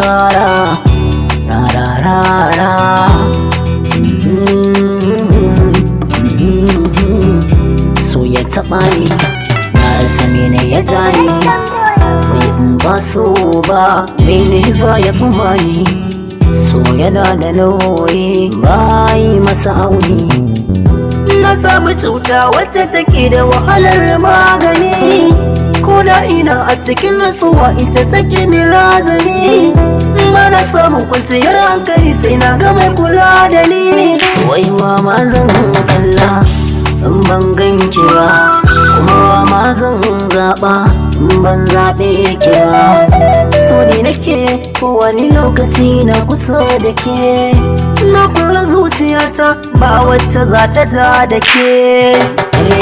ra ra ra ra ra. So ya taɓa ni na rasa mene ya jani, bai in ba so ba mene za ya tsuma ni. So yana da nauyi bayi masa auni. Na samu cuta wacce take da wahalar magani, ko da ina a cikin nutsuwa ita take min razani. Bana samun kwanciyar hankali sai na ga mai kula da ni. Wai wa ma zan kalla in ban ganki ba, kuma ma zan zaɓa in ban zaɓe ki ba. So ne nake kowane lokaci na kusa da ke, na kula zuciyata ba wacce za ta ja da ke.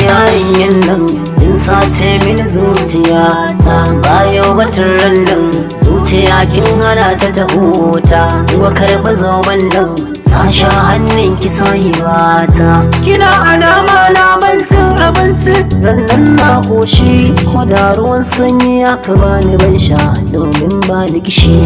Yarinyan nan in sace mini zuciyata, bayo batun ran nan zuciya kin hana ta ta huta. Wa karɓi zoben nan sasha hannun ki sayuwata. Kina alama lamancin abinci rannan na koshi, ko da ruwan sanyi aka bani ban sha domin ba ni kishi.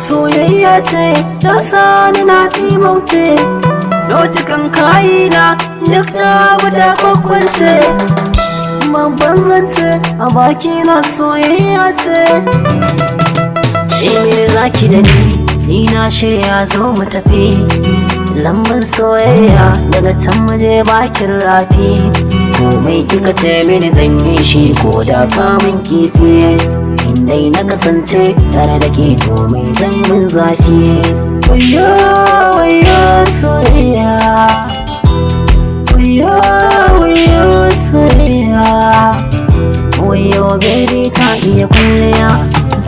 Soyayya ce ta sani na ɗimauce, lotukan kayina duk na wuta kwakwance. Babban zance a baki na soyayya ce. Me zaki da ni na shirya zo mu tafi lambun soyayya daga can muje bakin rafi. Komai kika ce mini zan yi shi ko da kamun kifi, indai na kasance tare da ke komai zai min zafi. Wayo wayo soyayya, wayo wayo soyayya. Wayo baby ta iya kulliya,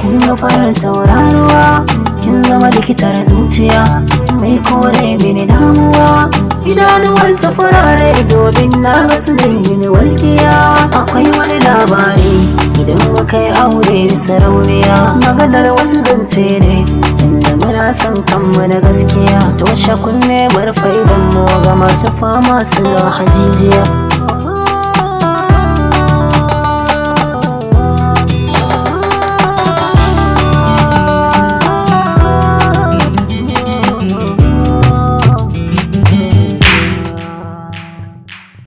kun ga farar tauraruwa. Kin zama likitar zuciya mai kore mini damuwa. Idanuwan ta farare domin na basu da mini walƙiya. Akwai wani labari idan muka yi aure sarauniya, maganar wasu zance ne tunda muna son kanmu da gaskiya. Toshe kunne bar faidan mu ga masu fama suna hajijiya.